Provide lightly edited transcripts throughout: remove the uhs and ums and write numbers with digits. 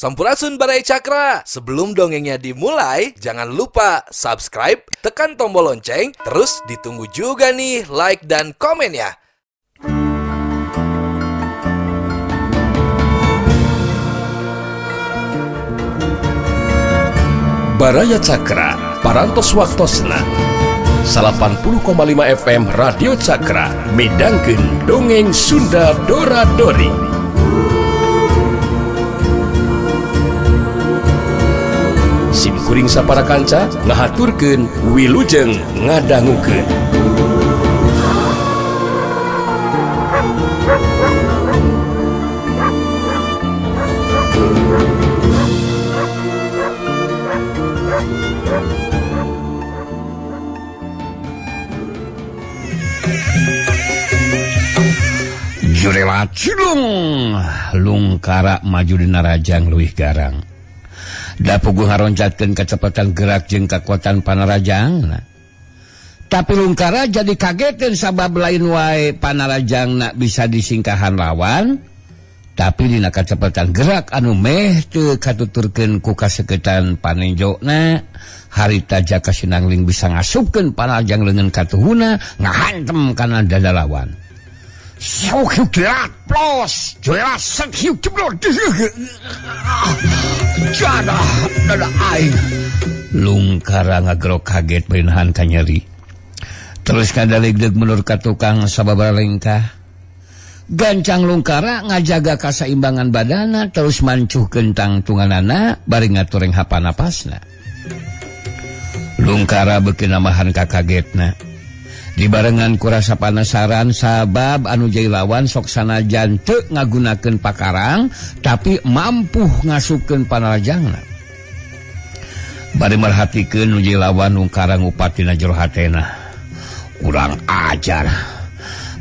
Sampurasun Barai Cakra. Sebelum dongengnya dimulai, jangan lupa subscribe, tekan tombol lonceng, terus ditunggu juga nih like dan komen ya. Baraya Cakra, parantos waktosna 80,5 FM Radio Cakra, midangkeun dongeng Sunda Dora-Dori. Simkuring sapara kanca ngahaturkeun wilujeng ngadangukeun. Jurela cilung lungkara maju dina rajang leuwih garang. Da puguh ngaroncatkeun kacepatan gerak jeung kakuatan panarajangna. Tapi lungkara jadi kageteun sabab lain wae panarajangna bisa disingkahan lawan, tapi dina kacepatan gerak anu meh teu katuturkeun ku kaseketan panenjona, harita Jaka Sinangling bisa ngasupkeun panarajang leungeun katuhuna ngahantem kana dada lawan. Sok gerak plos, jelas sekiu ceblok. Jada dada aing. Lungkara ngagerok kaget beunhan ka nyeri. Terus kadalegdeg mundur ka tukang sababaraha lengkah. Gancang lungkara ngajaga kasaimbangan badana terus mancuhkeun tangtunganana bari ngatureng hapa napasna. Lungkara beuki namahan ka kagetna. Dibarengan ku rasa penasaran sabab anu jai lawan sok sanajan teu ngagunakeun pakarang tapi mampu ngasupkeun panarajangna. Bari merhatikeun nu jai lawan lungkara ngupatina jero hatena. Kurang ajar.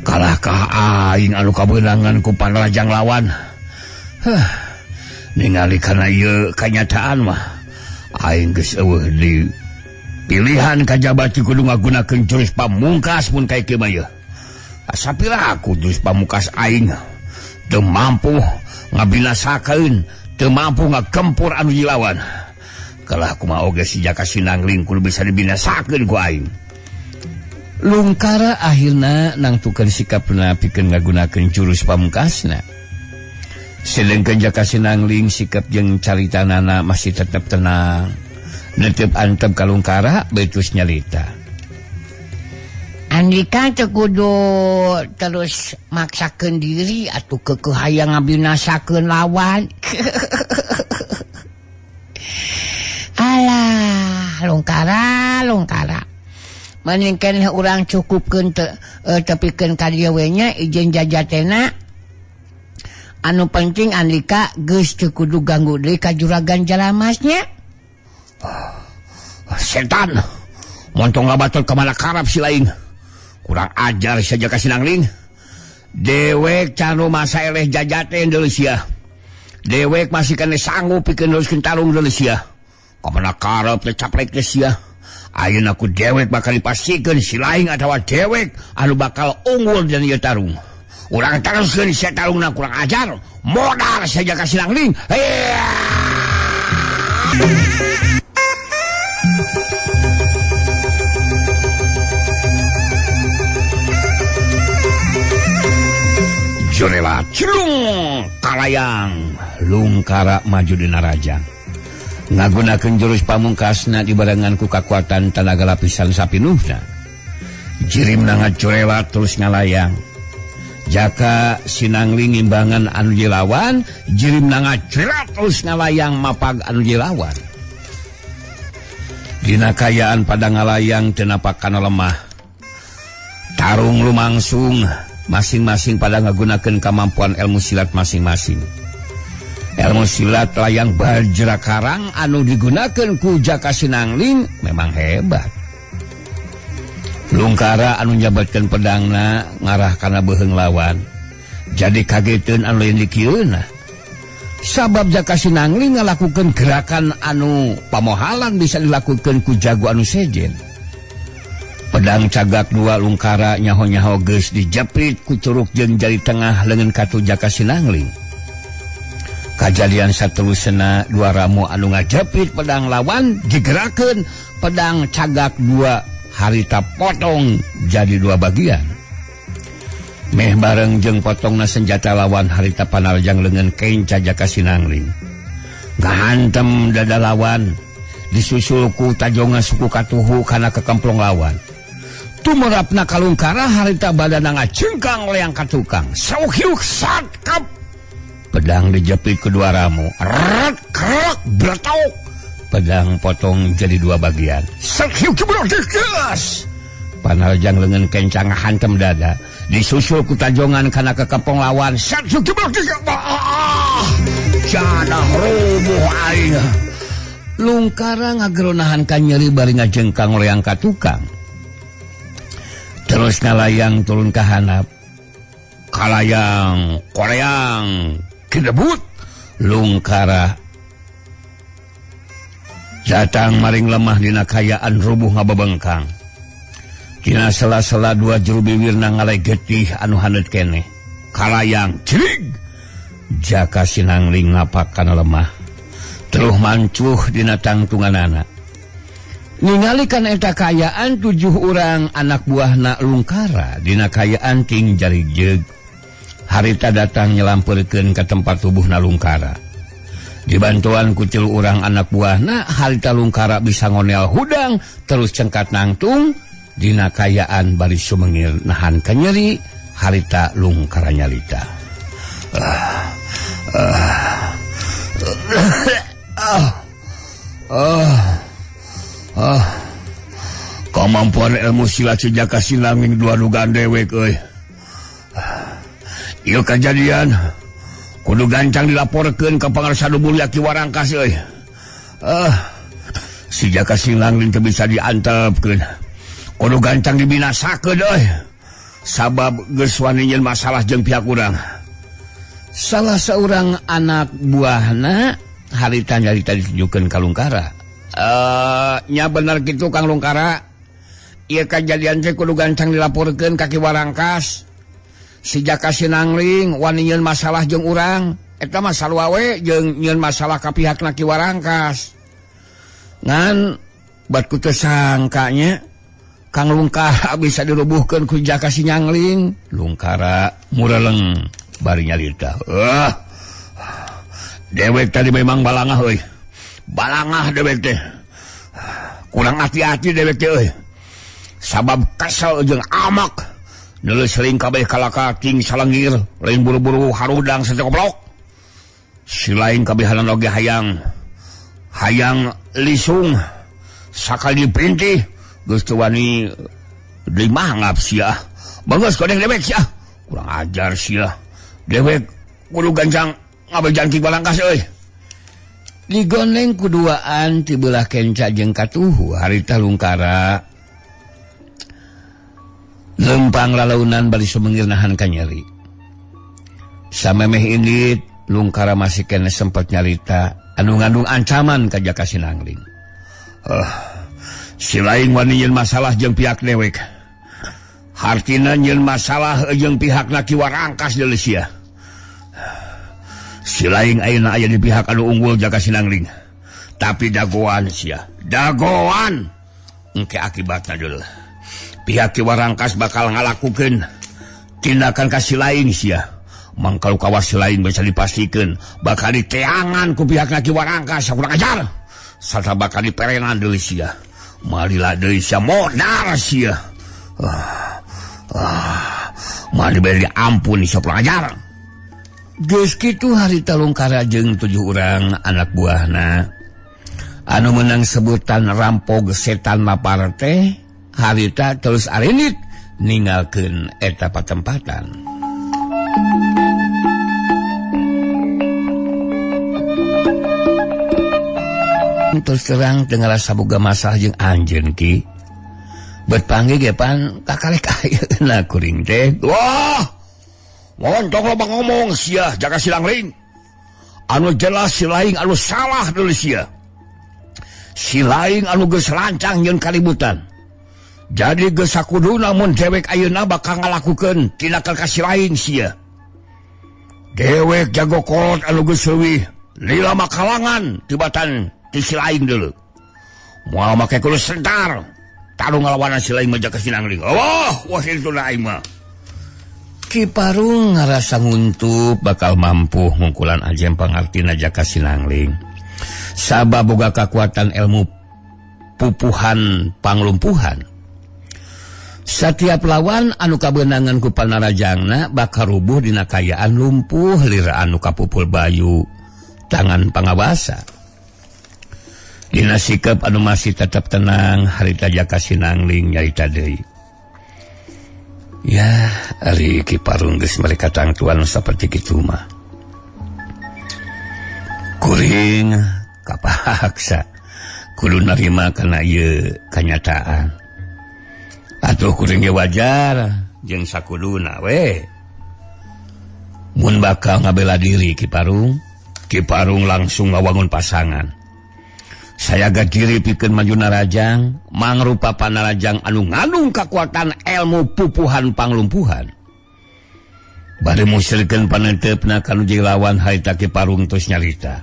Kalahkah aing anu kabeunangan ku panarajang lawan. Ningali kana ieu kanyataan mah aing geus eueuh di pilihan kajabati kudu ngagunakeun jurus pamungkas mun kae kieu mah yeuh. Sapiraku jurus pamungkas aing teu mampu ngabinasakeun, teu mampu ngagempur anu jilawan. Kalah kumaha oge si Jaka Sinangling kudu bisa dibinasakeun ku aing. Lungkara akhirna nangtukeun sikapna pikeun ngagunakeun jurus pamungkasna. Sedengkeun Jaka Sinangling sikap jeung caritanana masih tetep tenang. Netep antep ka Lungkara betus nyalita. Andika teu kudu terus maksakeun diri atuh keukeuh hayang ngabinasakeun lawan. Alah, Lungkara. Mendingkeun urang cukupkeun tepikeun ka dieu we nya ijeun jajatena. Anu penting Andika geus teu kudu ganggu deui ka juragan jalamasnya. Setan, montong ngabatul kemana karab si laing. Kurang ajar si Jaka Sinangling. Dewek can masa eleh jajate deuleu sia. Dewek masih kene sanggup pikeun neruskeun tarung deuleu sia. Kemana karab teh caprek teh sia. Ayeuna ku dewek bakal dipastikeun si laing atawa dewek anu bakal unggul dina ieu tarung. Urang teruskeun si tarungna kurang ajar. Modal si Jaka Sinangling. Jurela cilung kalayang lungkara maju dina rajang. Ngagunakeun jurus pamungkasna dibarengan ku kakuatan tenaga lapisan sapinuhna. Jirimna ngajurela terus ngalayang. Jaka Sinangling imbangan anu jilawan, jirimna ngajurela terus ngalayang mapag anu jilawan. Dina kayaan pada ngalayang teu napakana lemah. Tarung lumangsung. Masing-masing pada ngagunakeun kemampuan ilmu silat masing-masing. Ilmu silat layang bajra karang anu digunakeun ku Jaka Sinangling memang hebat. Lungkara anu njabatkeun pedangna ngarah kana beuheung lawan. Jadi kageteun anu lain dikieuna. Sabab Jaka Sinangling ngalakukeun gerakan anu pamohalan bisa dilakukeun ku jago anu sejen. Pedang cagak dua Lungkara nyaho-nyaho geus dijepit ku curug jeung jari tengah leungeun katu Jaka Sinangling. Kajadian saterusna dua ramu anu ngajepit pedang lawan digerakeun pedang cagak dua harita potong jadi dua bagian. Meh bareng jeung potongna senjata lawan harita Panarajang leungeun kenca Jaka Sinangling. Ngahantem dada lawan disusul ku tajongan suku Katuhu kana kekemplong lawan. Tumurapna kalungkara harita badana ngacengkang leang ka tukang. Sauhiuk satkap pedang dijepit kedua ramu. Rat kerak bertauk. Pedang potong jadi dua bagian. Sauhiuk berdegas. Panarajang leungeun kencang ngahantem dada. Disusul ku tajongan kana kekempong lawan. Sauhiuk berdegas. Janah rubuh aing. Lungkara ngageronahan ka nyeri bari ngajengkang leang ka tukang. Terus nalayang turun ke hanap. Kalayang, koreang, kidebut, lungkara. Jatang maring lemah dina kayaan rubuh ngababengkang. Dina sela-sela dua juru bibirna ngalay getih anu haneut keneh. Kalayang, cirig. Jaka Sinangling ngapak kana lemah. Teruh mancuh dina tangtunganana. Ninggalikan eta kayaan 7 orang anak buahna Lungkara dina kayaan ting jarig-jeg. Harita datang nyelampurkeun ke tempat tubuhna Lungkara. Dibantuan ku 3 orang anak buahna, harita Lungkara bisa ngonel hudang terus cengkat nangtung dina kayaan bari sumengir nahan kanyeri harita Lungkara nyalita. Kemampuan ilmu silat si Jaka Sinangling dua dugaan dewek euy. Ieu kejadian kudu gancang dilaporkeun ka Pangarsadu Mulia Ki Warangkas euy. Si Jaka Sinangling teu bisa diantepkeun. Kudu gancang dibinasakeun euy. Sabab geus wani nyeun masalah jeung pihak urang. Salah seorang anak buahna harita nyarita ditujukeun ka Lungkara. Nya bener gitu Kang Lungkara. Ieu kejadian teh kudu gancang dilaporkeun ka Ki Warangkas. Si Jaka Sinangling wani nyieun masalah jeung urang, eta mah sarua we jeung nyieun masalah ka pihakna Ki Warangkas. Ngan bat ku teu sangkanya Kang Lungkara bisa dirubuhkeun ku Jaka Sinangling. Lungkara mureleng bari nyarita. Dewek tadi memang balangah euy. Balangah dewek teh. Kurang hati-hati dewek teh euy. Sabab kesel jeung amak. Nulis seling kabeh kalaka ting salengir, lain buru-buru harudang sacekoplok. Si lain kabehanan oge hayang lisung. Sakali dipintih geus teu wani deui mangap sia. Bagus kodeng dewek sia. Kurang ajar sia. Dewek kudu gancang ngabejan Ki Warangkas euy. Digoneng kuduaan ti beulah kenca jeung Katuhu harita Lungkara lempang lalaunan bari sumengir nahan ka nyeri. Samemeh indit Lungkara masih kena sempat nyarita anu ngandung ancaman ka Jaka Sinangling. Si lain wani nyieun masalah jeung pihak dewek. Hartina nyieun masalah jeung pihakna Ki Warangkas deuleu sia. Si lain ayeuna aya di pihak anu unggul Jaka Sinangling. Tapi dagoan sia. Dagoan. Engke akibatna deuleu. Pihak Ki Warangkas bakal ngalakukeun tindakan ka si lain sia. Mangkalu kawas si lain bisa dipastikeun bakal diteangan ku pihakna Ki Warangkas kurang ajar. Sarta bakal diperenan deuleu sia. Malila deui sia modal sia. Mali beri ampun sia kurang ajar. Geus kitu harita Lungkara jeung 7 urang anak buahna anu meunang sebutan rampog setan mapar teh harita terus arinit ninggalkeun eta patempatan. Terus terang teu ngarasa boga masalah jeung anjeun Ki. Bet panggih ge pan kakarek ayeuna kuring teh. Wah! Montok loba ngomong sia Jaka Sinangling. Anu jelas si laing anu salah deuleu sia. Si laing anu geus lancang nyeun kaributan. Jadi geus sakuduna mun dewek ayeuna bakal ngalakukeun tindakan ka si laing sia. dewek jago kolot anu geus leuwih lila makalangan tibatan ti si lain deuleu moal make kudu sentar tarung ngalawan si lain Jaka Sinangling. Wah itu aing mah Ki Parung ngarasa nguntup bakal mampu ngungkulan ajem pangartina Jaka Sinangling sabab boga kakuatan ilmu pupuhan panglumpuhan. Setiap lawan anu kabeunangan ku panarajangna bakal rubuh dina kayaan lumpuh lira anu kapupul bayu tangan pangawasa. Dina sikap anu masih tetap tenang harita Jaka Sinangling nyarita deui. Ya, ari Ki Parung geus mereka tangtuan saperti kitu mah. Kuring kapaksa kudu narima kana ieu kanyataan. Atuh kuring ge wajar jeung sakuduna we. Mun bakal ngabela diri Ki Parung langsung ngawangun pasangan. Saya gadiri pikeun maju narajang mangrupa panarajang anu ngandung kakuatan ilmu pupuhan panglumpuhan. Bari musyrikeun paneutepna kanu jeung lawan harita Ki Parung tos nyarita.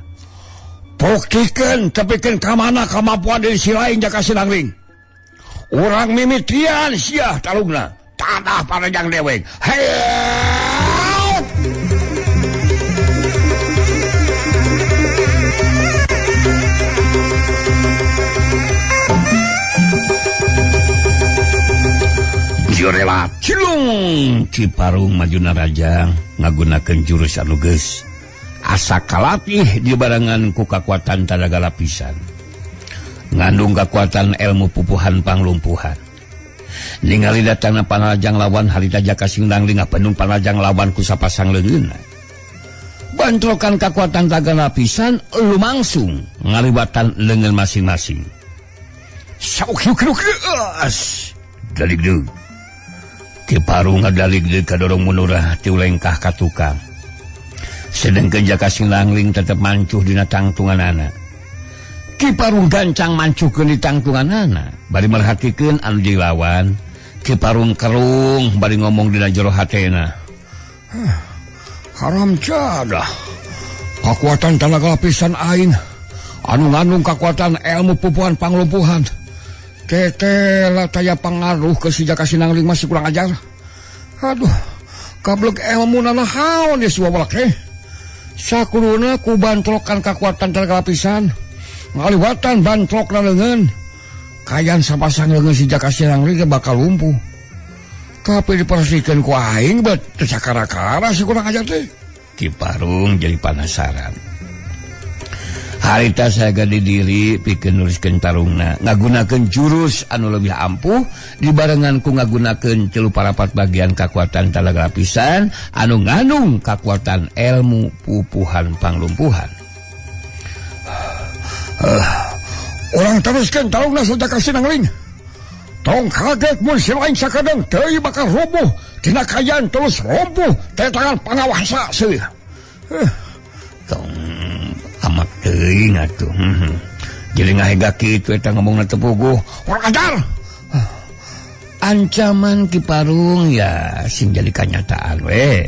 Buktikan tepikeun ka mana kemampuan dari si lain Jaka Sinangling. Urang mimitian sia talungna tadah panajang dewek. Heeeup! Jorela cilung Ki Parung maju narajang ngagunakeun jurus anu geus asa kalatih di barengan ku kakuatan tanaga lapisan. Ngandung kekuatan ilmu pupuhan panglumpuhan. Ningali datangna panarajang lawan harita Jaka Sinangling ngapendung panarajang lawan ku sapasang leungeunna. Bantrokan kekuatan tanaga lapisan lumangsung ngalibatan leungeun masing-masing. Sauk-sauk-sauk daligdeug. Ki Parung ngadaligdeug kadorong munurah ti ulengkah ka tukang. Sedengkeun Jaka Sinangling tetep mancuh dina tangtunganana. Ki Parung gancang mancukeun di tangtunganana bari merhatikeun anu dilawan. Ki Parung kerung bari ngomong dina jero hatena. Haram jadah kakuatan tanaga lapisan aing anu ngandung kakuatan ilmu pupuhan panglumpuhan. Tetela taya pangaruh ke si Jaka Sinangling masih kurang ajar. Aduh, kablek ilmu nanahaon ya suwawalak sakuduna ku bantrokan kakuatan tanaga lapisan. Ngaliwatan bantrok na leungeun kayan sapasang leungeun si Jaka Sinangling bakal lumpuh. Tapi dipersihkeun ku aing bet teu sakara-kara si kurang ajar teh. Ki Parung jadi penasaran. Harita saga di diri pikeun nuliskeun tarungna ngagunakeun jurus anu leuwih ampuh dibarengan ku ngagunakeun 34 bagian kakuatan tanaga lapisan anu ngandung kakuatan ilmu pupuhan panglumpuhan. Orang teruskan tarungna sa Jaka Sinangling. Tong kaget mun si lain sakadeng teu bakal rubuh tina kayan terus lumpuh teh tangan pangawasa seueur. Tong amak teuing atuh. Jadi ngahega kitu eta ngomongna teu puguh. Urang ajar. Ancaman Ki Parung ya sing jadi kanyataan we.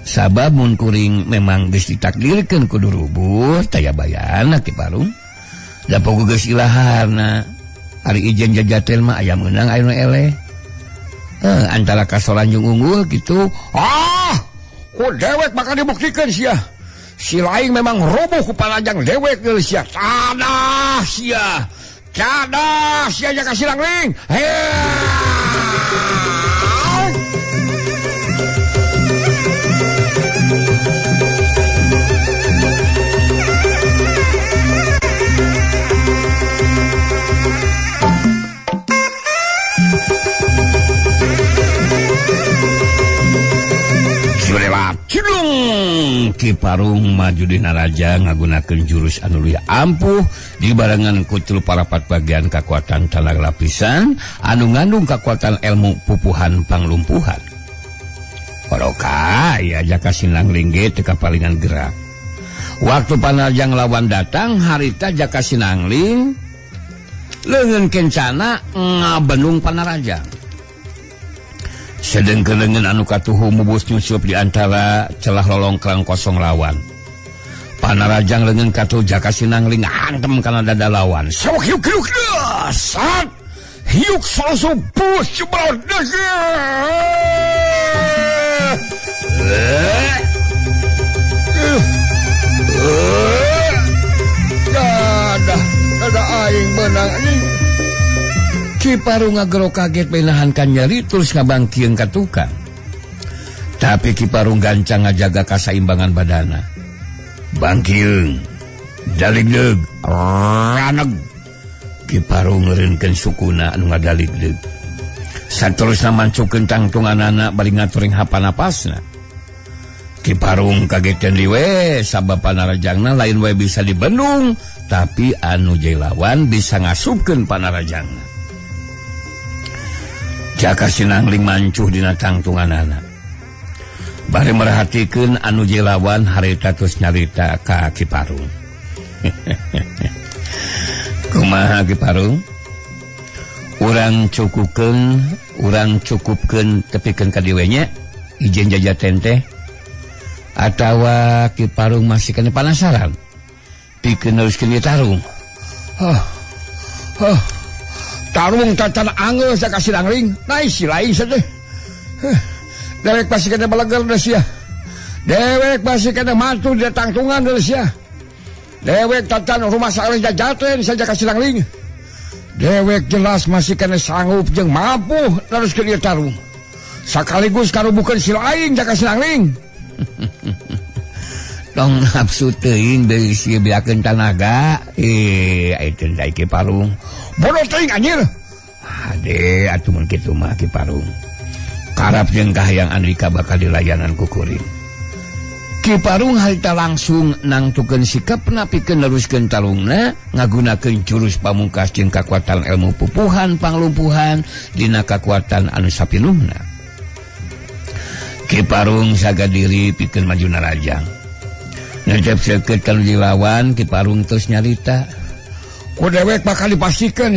Sabab mun kuring memang geus ditakdirkeun kudu rubuh taya bayana Ki Parung. Da pogo geus ilaharna. Ari ijen jajatel mah aya meunang aya nu eleh. Antara kasolanjung unggul gitu. Ku dewek bakal dibuktikeun sia. Si lain memang rubuh ku panajang dewek geus sia. Cadah sia. Cadah sia Jaka Sinangling. Ki Parung maju di naraja ngagunakeun jurus anu leuwih ampuh dibarengan ku 34 bagian kakuatan tanaga lapisan anu ngandung kakuatan ilmu pupuhan panglumpuhan. Paroka ya Jaka Sinangling ge teu kapalingan gerak. Waktu panarjang lawan datang harita Jaka Sinangling leungeun kencana ngabenung panarajang. sedengkelengan anu katuhu mubus nyusup di antara celah lolongkrang kosong lawan. Panarajang lengan katuh Jaka Sinangling hantem kana dada lawan. Sok hiuk sat hiuk salsu bus jebal ada aing benang anjing. Ki Parung ngagero kaget menahankan nyeri terus ngabangkieun ka tukang. Tapi Ki Parung gancang ngajaga kasaimbangan badana. Bangkieun, daligdeug, raneg. Ki Parung ngeureunkeun sukuna anu ngadaligdeug. Saterusna mancukeun tangtunganana bari ngaturing hapanapasna. Ki Parung kageteun deui we sabab panarajangna lain we bisa dibendung, tapi anu jai lawan bisa ngasupkeun panarajangna. Jaka Sinangling mancuh dina tangtunganana. Bari merhatikeun anu jai lawan harita terus nyarita ka Ki Parung. Kumaha Ki Parung? Urang cukupkeun tepikeun ka dieu nya ijen jajaten teh. Atawa Ki Parung masih kena penasaran pikeun neuskeun ieu tarung. Tarung tatan anggeus Jaka Sinangling, naik si lain sadeh. Dewek pasti kena balagar da sia. Dewek pasti kena mantu di tangtungan da sia. Dewek tatan rumah sareng jajaten sa Jaka Sinangling. Dewek jelas masih kena sanggup jeung mampu neruskeun ieu tarung. Sakaligus karubukeun si lain Jaka Sinangling. Tong nafsu teuing deui si biakeun tanaga. Ayeuna da Ki Parung. Bodoh teuing anjir. Ade atuh mun kitu mah Ki Parung. Karap jeung kahayang Andika bakal dilayanan ku kuring. Ki Parung harita langsung nangtukeun sikepna pikeun neruskeun tarungna ngagunakeun jurus pamungkas jeung kakuatan ilmu pupuhan panglumpuhan dina kakuatan anu sapinuhna. Ki Parung saga diri pikeun maju narajang. Ngajab seukeut kanu dilawan Ki Parung terus nyarita. Ku dewek bakal dipastikan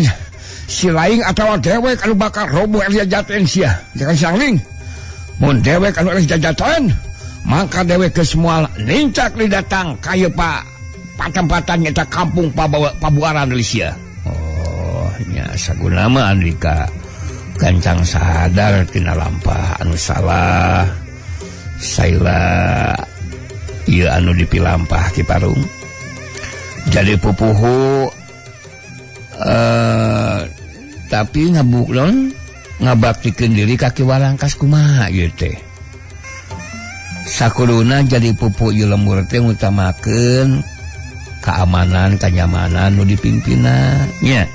si laing atawa dewek anu bakal roboh Elia Jaten sia Jaka Sinangling. Mun dewek anu Elia Jaten maka dewek ke semua lincak didatang kaya patempatan nyata kampung Pabuaran deui sia. Oh nya saguna mah Andika gancang sadar tina lampah anu salah. Saila ieu anu dipilampah Ki Parung. Jadi pupuhu tapi ngabaktikeun diri ka Ki Warangkas kumaha ieu teh. Sakuduna jadi pupu ieu lembur teh ngutamakeun keamanan kenyamanan nu dipimpinna nya.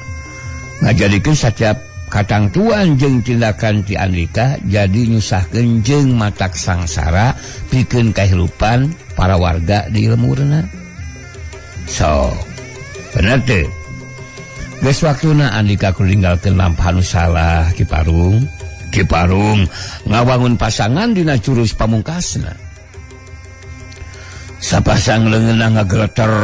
Ngajadikeun setiap katangtuan jeung tindakan ti Andika jadi nyusahkeun jeung matak sangsara pikeun kahirupan para warga di lemurna. So, bener teh. Geus waktuna Andika kuringgalkeun lampah anu salah Ki Parung. Ki Parung ngawangun pasangan dina jurus pamungkasna. Sapasang leungeunna ngageleter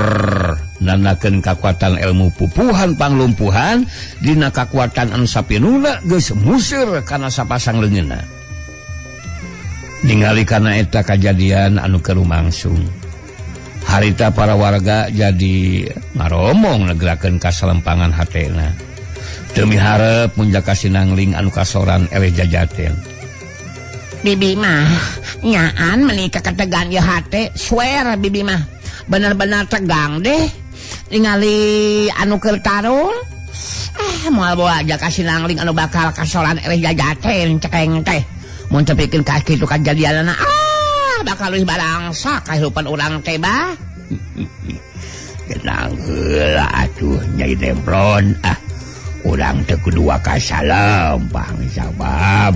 nanakeun kakuatan ilmu pupuhan panglumpuhan dina kakuatan anu sapinuhna geus museur kana sapasang leungeunna. Ningali kana eta kajadian anu kerumangsung. Harita para warga jadi ngaromong negerakeun kasalempangan hatena. Teu miharep mun Jaka Sinangling anu kasoran eleh jajaten. Bibi mah nyaan menikah ketegang ya hate swear bibi mah benar-benar tegang deh ningali anu keur tarung moal bawa Jaka Sinangling anu bakal kasoran eleh jajaten cekeng teh mun tepikeun ka kitu kajadianna bakal leuwih barangsa kahirupan urang teh bah. Tenang heula atuh Nyai Demplon. Urang teu kudu kasalam Bang sabab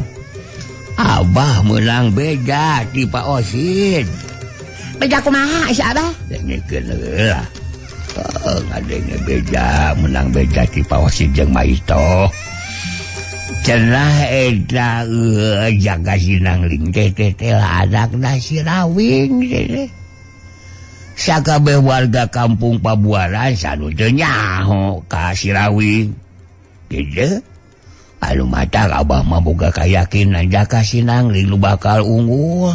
Abah menang beja ti Pak Osid. Beja kumaha si Abah? Dengekeun heula. Ngadenge beja menang beja ti Pak Osid jeung Maito. Cenah eta Jaka Sinangling teh anakna si Rawing teh. Sakabeh warga kampung Pabuaran sanu teu nyaho ka si Rawing. Gitu. anu mata Abah mah boga kayakinan Jaka Sinangling nu bakal unggul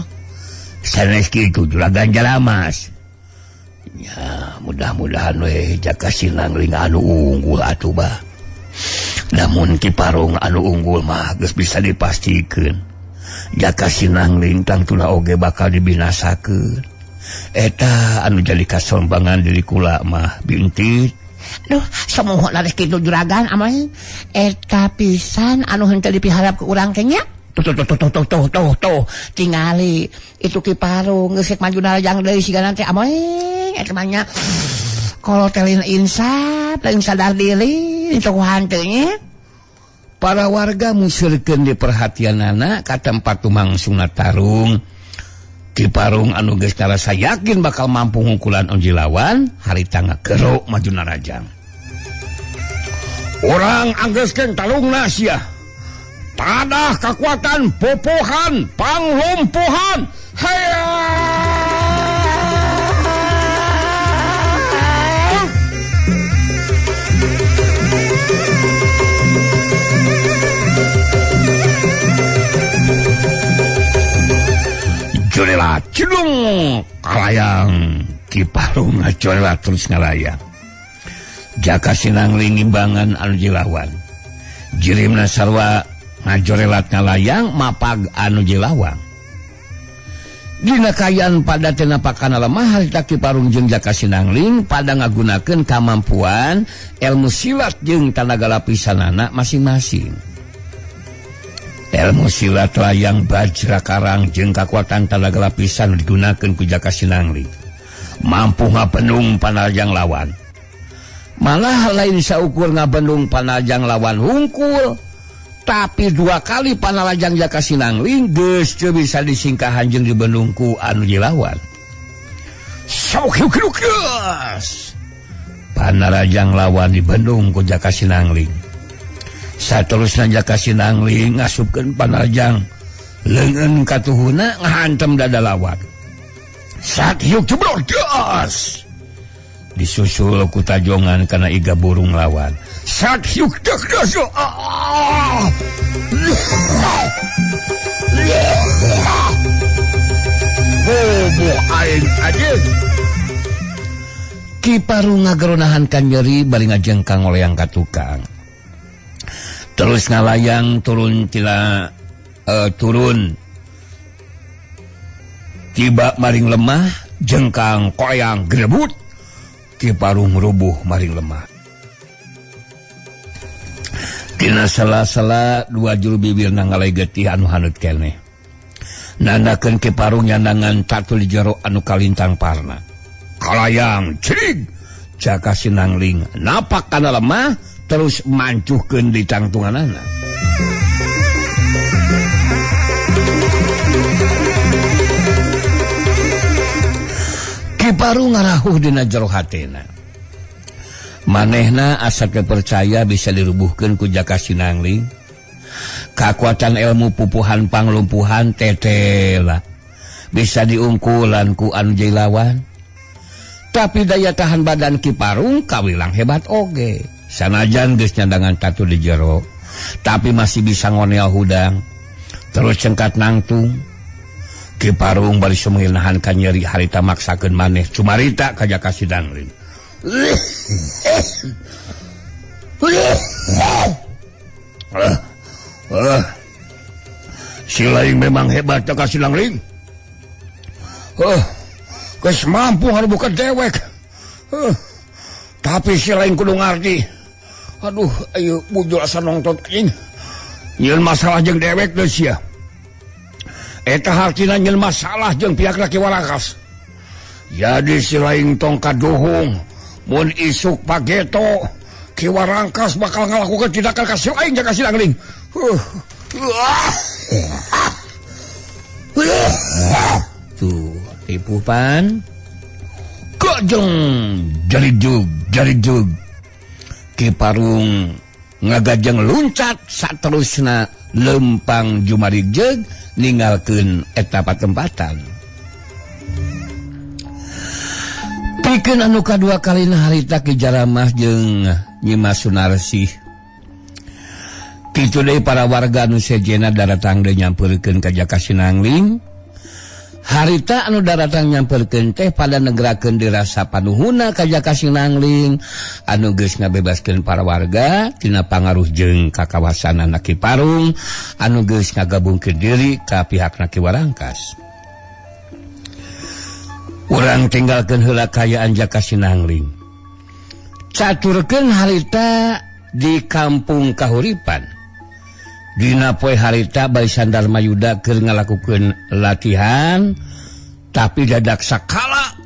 sanes kitu Juragan Jalamas. Ya mudah-mudahan we Jaka Sinangling anu unggul atuh bah. Namun Ki Parung anu unggul mah geus bisa dipastikeun Jaka Sinangling tangtuna oge bakal dibinasakeun. Eta anu jadi kasombangan diri kula mah bintit. Duh, semoga laris kitu Juragan amai. Eta pisan anu henteu dipiharap ke urang teh nya. Tuh. Tingali itu Ki Parung geus maju narajang deui sigana teh amai. Eta mah nya kalau telin insaf lain sadar diri itu hanteu nya. Para warga musirkeun di perhatianana ka tempat tumangsungna tarung. Ki Parung anu geus karasa yakin bakal mampu ngungkulan onji lawan harita ngagero maju narajang. Urang anggeuskeun tarungna sia. Tadah kekuatan popohan panglumpuhan. Haya! Jorelat cedung kalayang Ki Parung ngajorelat terus ngalayang. Jaka Sinangling imbangan anu jilawan. Jirimna sarwa ngajorelat ngalayang mapag anu jilawang. Dina kayan pada teu napakana lemah harita Ki Parung jeung Jaka Sinangling pada ngagunakeun kamampuan ilmu silat jeung tanaga lapisanana masing-masing. Ilmu silat layang bajra karang jeung kakuatan tanaga lapisan digunakeun ku Jaka Sinangling mampu ngabendung panajang lawan. Malah lain saukur ngabendung panajang lawan hungkul, tapi 2 kali panalajang Jaka Sinangling geus teu bisa disingkahan jeung dibendung ku anu jilawan. Sok hiuk-hiuk panalajang lawan dibendung ku Jaka Sinangling. Saterusna Jaka Sinangling ngasupkeun panajang leungeun katuhuna ngahantem dada lawan. Sak hiuk jeblor das. Disusul ku tajongan kana iga burung lawan. Sak hiuk das. Bobo aing ajeun. Ki Parung ngageronahan ka nyeri bari ngajengkang oleang ka tukang. Terus ngalayang turun tiba maring lemah jengkang koyang grebut. Ki Parung rubuh maring lemah. Dina sela-sela 2 juru bibirna ngalay getih anu haneut keneh. Nandakeun Ki Parung nyandangan tatu di jero anu kalintang parna. Kalayang cig Jaka Sinangling napak kana lemah terus mancuhkeun di tangtunganana. Ki Parung ngarahuh dina jero hatena. Manehna asa percaya bisa dirubuhkeun ku Jaka Sinangling. Kakuatan ilmu pupuhan panglumpuhan tetela bisa diungkulan ku anu jilawan. Tapi daya tahan badan Ki Parung kawilang hebat oge. Sanajan geus nyandangan tatu di jero, tapi masih bisa ngonel hudang. Terus cengkat nangtung. Ki Parung bari sumeuil nahan ka nyeri harita maksakeun maneh cumarita ka Jaka Sinangling. Si laing memang hebat Jaka Sinangling. Geus mampu ngarubukeun dewek. Tapi si lain kudu ngarti. Aduh, ayo bujul asa nongtot aing. Nyeun masalah jeung dewek geus sia. Eta hartina nyeun masalah jeung pihak laki warakas. Jadi si lain tong kaduhung mun isuk pageto Ki Warangkas bakal ngalakukeun tindakan ka si lain Jaka Sinangling. Tuh, tipu pan. Kajeng jarig-jug. Ki Parung ngagajeng luncat saterusna lempang jumarigjeg ninggalkeun eta patempatan. Pikeun anu kadua kalina harita Ki Jaramah jeung Nyi Mas Sunarsih. Kitu deui para warga anu sejena daratang deui nyampeurkeun ka Jaka Sinangling. Harita anu daratang nyampeurkeun teh pada negerakeun dirasa panuhuna ka Jaka Sinangling anu geus ngabebaskeun para warga tina pangaruh jeung kakawasanan Ki Parung anu geus ngagabungkeun diri ka pihakna Ki Warangkas. Urang tinggalkeun heula kayaan Jaka Sinangling. Caturkeun harita di kampung kahuripan. Dina poe harita Bayi Sandar Mayuda keur ngalakukeun latihan tapi dadak sakala